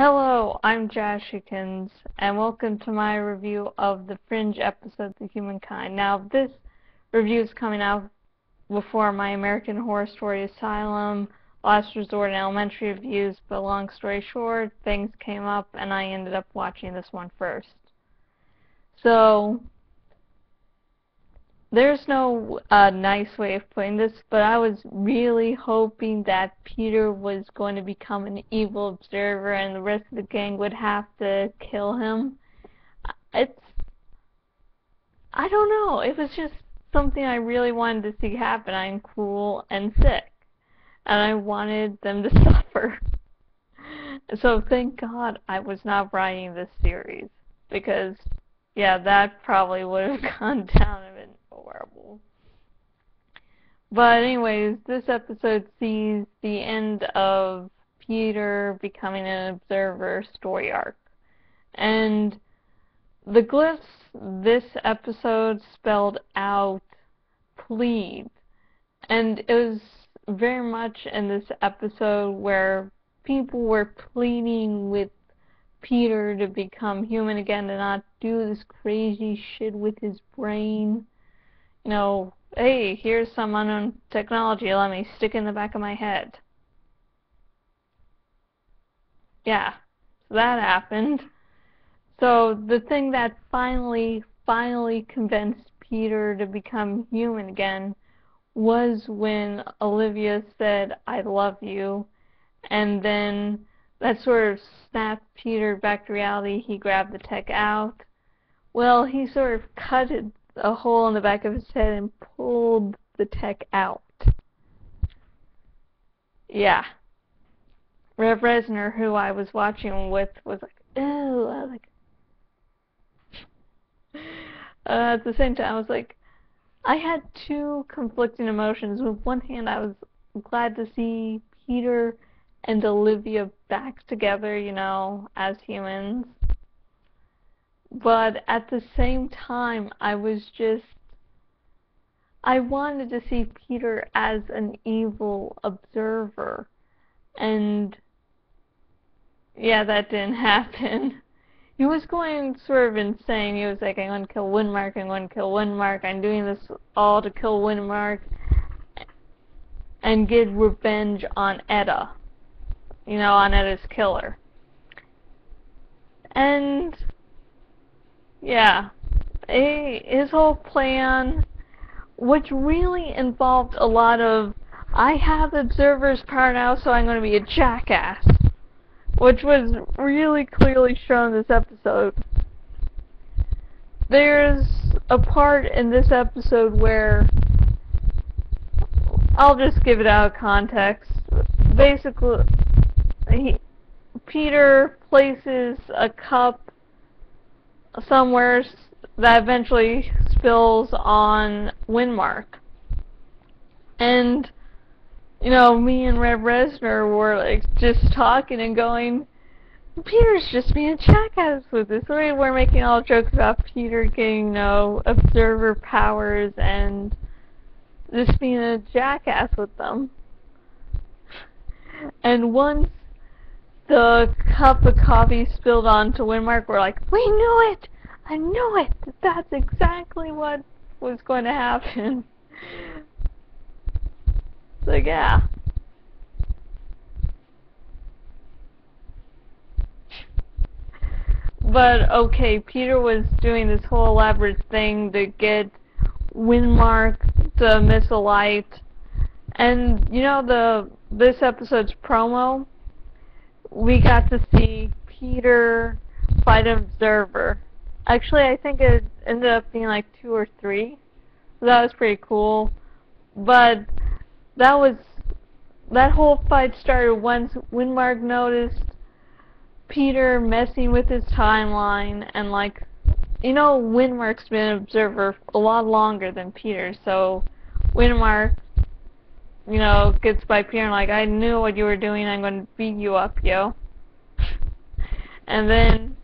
Hello, I'm Jashykins, and welcome to my review of the Fringe episode, The Humankind. Now, this review is coming out before my American Horror Story Asylum, Last Resort, and Elementary reviews, but long story short, things came up, and I ended up watching this one first. So, there's no nice way of putting this, but I was really hoping that Peter was going to become an evil observer and the rest of the gang would have to kill him. I don't know, it was just something I really wanted to see happen. I'm cool and sick, and I wanted them to suffer. So thank God I was not writing this series, because yeah, that probably would have gone down a bit horrible. But anyways, this episode sees the end of Peter becoming an observer story arc. And the glyphs this episode spelled out plead. And it was very much in this episode where people were pleading with Peter to become human again, to not do this crazy shit with his brain. You know, hey, here's some unknown technology, let me stick in the back of my head. Yeah, so that happened. So the thing that finally convinced Peter to become human again was when Olivia said, "I love you," and then that sort of snapped Peter back to reality. He grabbed the tech out. Well, he sort of cut a hole in the back of his head and pulled the tech out. Yeah. Rev Resner, who I was watching with, was like, ew. I was like, at the same time, I was like, I had two conflicting emotions. With one hand, I was glad to see Peter and Olivia back together, you know, as humans. But at the same time, I wanted to see Peter as an evil observer. And yeah, that didn't happen. He was going sort of insane. He was like, I'm going to kill Windmark, I'm going to kill Windmark, I'm doing this all to kill Windmark and get revenge on Etta. You know, on Etta's killer. And yeah, his whole plan, which really involved a lot of, I have observer's power now, so I'm going to be a jackass, which was really clearly shown in this episode. There's a part in this episode where, I'll just give it out of context. Basically, Peter places a cup somewhere that eventually spills on Windmark. And, you know, me and Rev Resner were like just talking and going, Peter's just being a jackass with this. We're making all jokes about Peter getting, you know, observer powers and just being a jackass with them. And once the cup of coffee spilled onto Windmark, we're like, we knew it! I knew it! That's exactly what was going to happen. So yeah. But okay, Peter was doing this whole elaborate thing to get Windmark to miss a light. And you know, this episode's promo, we got to see Peter fight an observer. Actually, I think it ended up being like 2 or 3. So that was pretty cool. But that whole fight started once Windmark noticed Peter messing with his timeline, and like, you know, Windmark's been an observer a lot longer than Peter, so Windmark, you know, gets by Peter and like, I knew what you were doing, I'm going to beat you up, yo. And then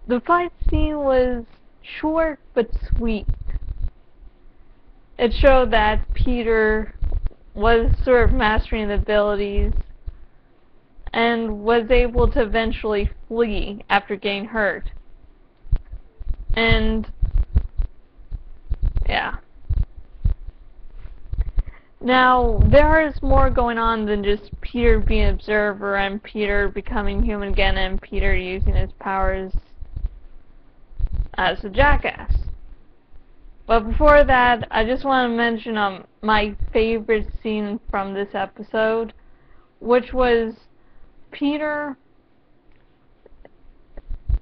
the fight scene was short but sweet. It showed that Peter was sort of mastering the abilities, and and was able to eventually flee after getting hurt. And yeah. Now, there is more going on than just Peter being an observer and Peter becoming human again and Peter using his powers as a jackass. But before that, I just want to mention my favorite scene from this episode, which was Peter...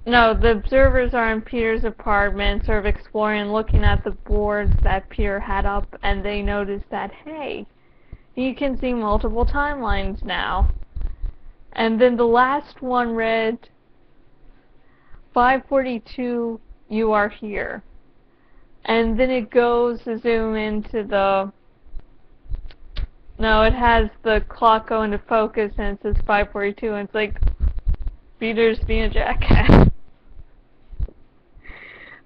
No, the observers are in Peter's apartment, sort of exploring, looking at the boards that Peter had up, and they notice that, hey, you can see multiple timelines now. And then the last one read, 542, you are here. And then it goes to zoom into the... No, it has the clock go into focus, and it says 542, and it's like, Peter's being a jackass.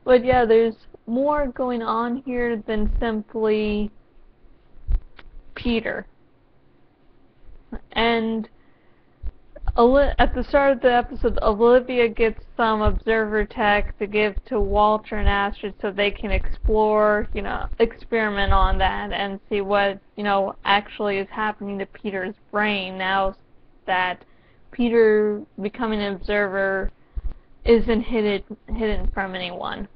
But yeah, there's more going on here than simply Peter. And at the start of the episode, Olivia gets some observer tech to give to Walter and Astrid so they can explore, experiment on that and see what, actually is happening to Peter's brain now that Peter becoming an observer isn't hidden from anyone.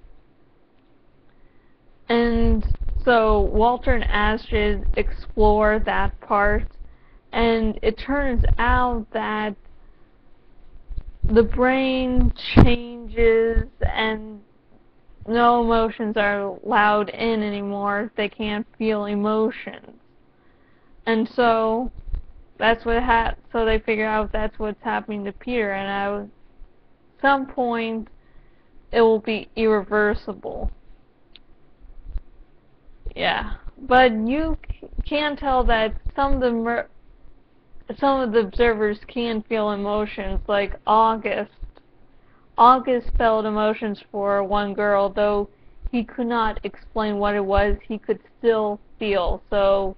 And so Walter and Astrid explore that part, and it turns out that the brain changes and no emotions are allowed in anymore. They can't feel emotions. And so that's what so they figure out that's what's happening to Peter, and at some point it will be irreversible. Yeah, but you can tell that some of the observers can feel emotions, like August. August felt emotions for one girl, though he could not explain what it was, he could still feel. So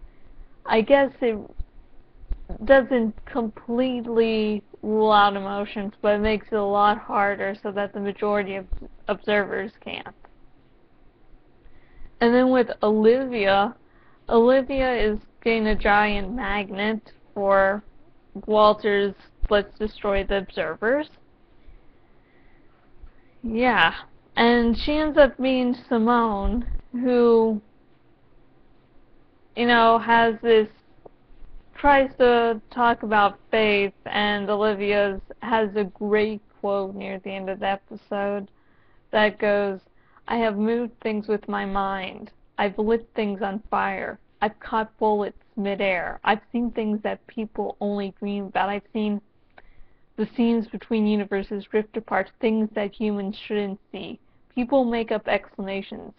I guess it doesn't completely rule out emotions, but it makes it a lot harder so that the majority of observers can't. And then with Olivia, Olivia is getting a giant magnet for Walter's let's destroy the observers. Yeah, and she ends up being Simone, who, has this, tries to talk about faith, and Olivia's has a great quote near the end of the episode that goes, I have moved things with my mind. I've lit things on fire. I've caught bullets midair. I've seen things that people only dream about. I've seen the scenes between universes rift apart, things that humans shouldn't see. People make up explanations,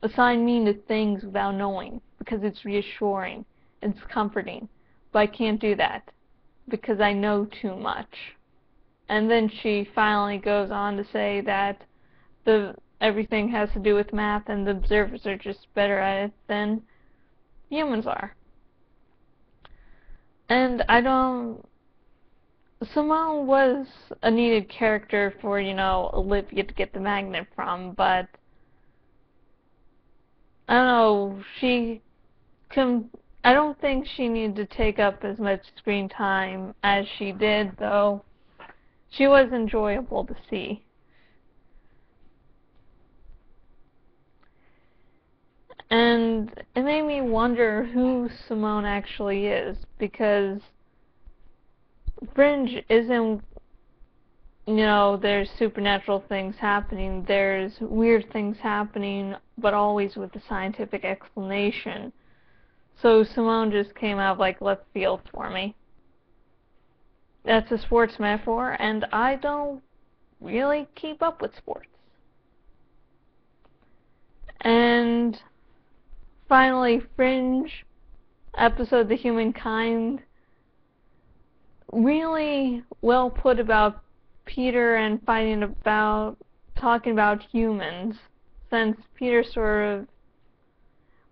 assign meaning to things without knowing, because it's reassuring, it's comforting. But I can't do that, because I know too much. And then she finally goes on to say that everything has to do with math, and the observers are just better at it than humans are. And Simone was a needed character for, Olivia to get the magnet from, but I don't know, I don't think she needed to take up as much screen time as she did, though she was enjoyable to see. And it made me wonder who Simone actually is, because Fringe isn't, there's supernatural things happening, there's weird things happening, but always with a scientific explanation. So Simone just came out of left field for me. That's a sports metaphor, and I don't really keep up with sports. And finally, Fringe episode, The Humankind, really well put about Peter and talking about humans, since Peter sort of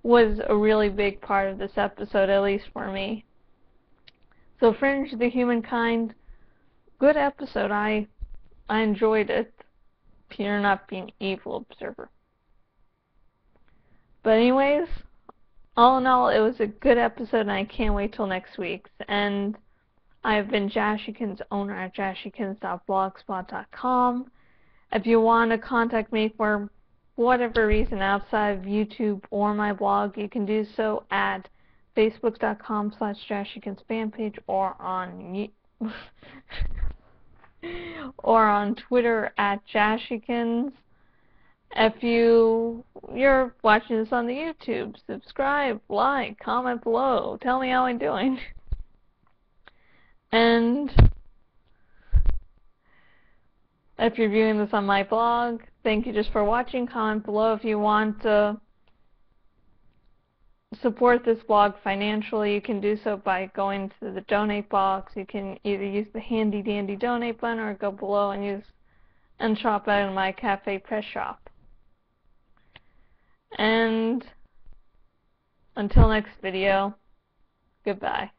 was a really big part of this episode, at least for me. So Fringe, The Humankind, good episode. I enjoyed it. Peter not being evil observer. But anyways, all in all, it was a good episode, and I can't wait till next week's. And I've been Jashykins, owner at jashykins.blogspot.com. If you want to contact me for whatever reason outside of YouTube or my blog, you can do so at facebook.com/jashykins fan page or on or on Twitter at jashykins. If you're watching this on the YouTube, subscribe, like, comment below, tell me how I'm doing. And if you're viewing this on my blog, thank you just for watching. Comment below if you want to support this blog financially. You can do so by going to the donate box. You can either use the handy dandy donate button or go below and shop out in my cafe press shop. And until next video, goodbye.